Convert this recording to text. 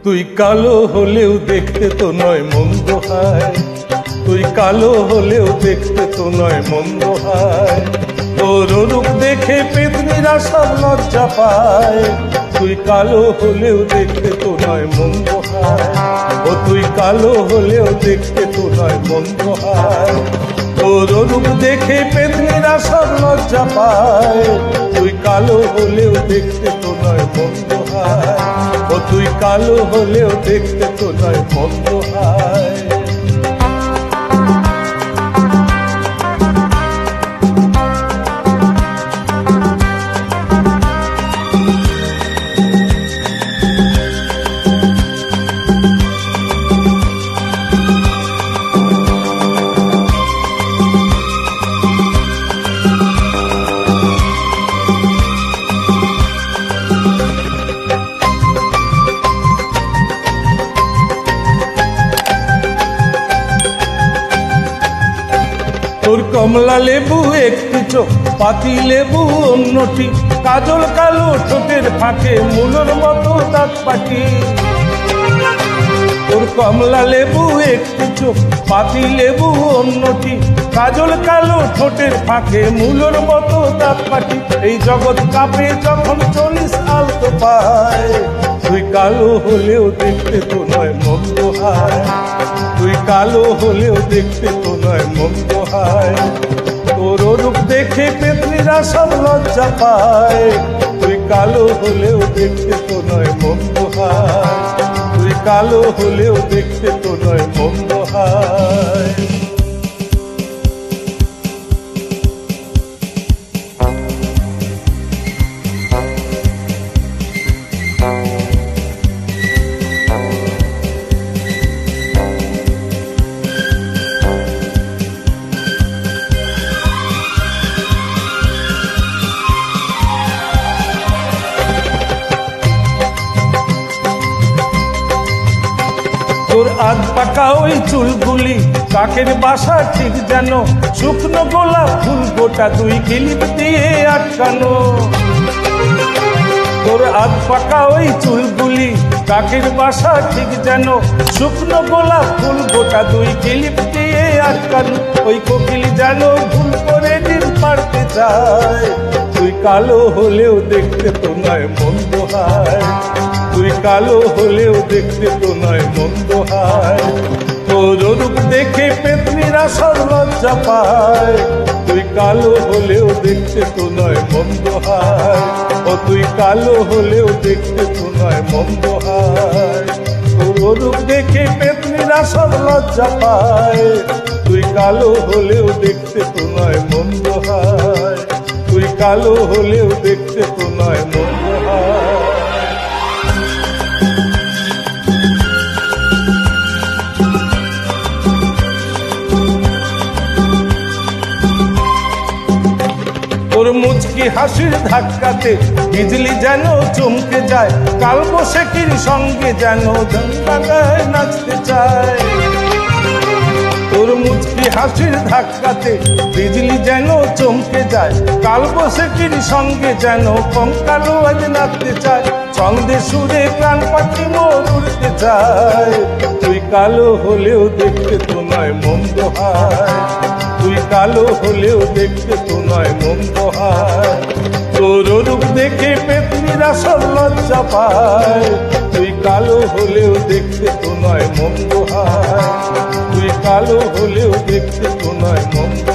তুই কালো হলেও দেখতে তো নয় মন্দ হয়, তুই কালো হলেও দেখতে তো নয় মন্দ হয়। তোর রূপ দেখে পেতনিরা সব লজ্জা পায়, তুই কালো হলেও দেখতে তো নয় মন্দ হয়। ও তুই কালো হলেও দেখতে তো নয় মন্দ হয়। তোর রূপ দেখে পেতনিরা সব লজ্জা পায়, তুই কালো হলেও দেখতে তো নয় মন্দ হয়। ও তুই কালো হলেও দেখতে তো নয় মন্দ হয়। তোর কমলা লেবু একটি চোখ, পাতি লেবু অন্যটি, কাজল কালো ঠোঁটের ফাঁকে মূলর মতো দাঁত পাটি। তোর কমলা লেবু একটি চোখ, পাতি লেবু অন্যটি, কাজল কালো ঠোঁটের ফাঁকে মূলর মতো দাঁত পাটি। এই জগৎ কাঁপে যখন চলিস আলতো পায়, তুই কালো হলেও দেখতে তো নয় মন্দ হয়। তুই কালো হলেও দেখতে তো নয় মন্দ হয়। তোর রূপ দেখে পেতনিরা সব লজ্জা পায়, তুই কালো হলেও দেখতে তো নয় মন্দ হয়। তুই কালো হলেও দেখতে তো নয় মন্দ হয়। তোর আধ পাকা ওই চুলগুলি কাকের বাসা ঠিক যেন, শুকনো গোলাপ ফুল গোটা দুই ক্লিপ দিয়ে আটকানো। তোর আধ পাকা ওই চুলগুলি কাকের বাসা ঠিক যেন, শুকনো গোলাপ ফুল গোটা দুই ক্লিপ দিয়ে আটকানো। ওই কোকিল যেন ভুল করে ডিম পাড়তে চায়, তুই কালো হলেও দেখতে তো নয় মন্দ হয়। তুই কালো হলেও দেখতে তো নয় মন্দ হয়। তোর রূপ দেখে পেতনিরা সব লজ্জা পায়, তুই কালো হলেও দেখতে তো নয় মন্দ হয়। ও তুই কালো হলেও দেখতে তো নয় মন্দ হয়। তোর রূপ দেখে পেতনিরা সব লজ্জা পায়, তুই কালো হলেও দেখতে তো নয় মন্দ হয়। তুই কালো হলেও দেখতে তো নয় মন্দ হয়। তোর মুচকি হাসির ধাক্কাতে বিজলি যেন চমকে যায়, কালবৈশাখীর সঙ্গে যেন ঝাঁকায় নাচতে চায়। তোর মুচকি হাসির ধাক্কাতে বিজলি যেন চমকে যায়, কালবৈশাখীর সঙ্গে যেন কঙ্কালো আজ নাচতে চায়। ছন্দে সুরে প্রাণ পাখি মোর উড়তে চায়, তুই কালো হলেও দেখতে তো নয় মন্দ হয়। তুই কালো হলেও দেখতে তো নয় মন্দ হয়। তোর রূপ দেখে পেতনিরা সব লজ্জা পায়, তুই কালো হলেও দেখতে তো নয় মন্দ হয়। তুই কালো হলেও দেখতে তো নয় মন্দ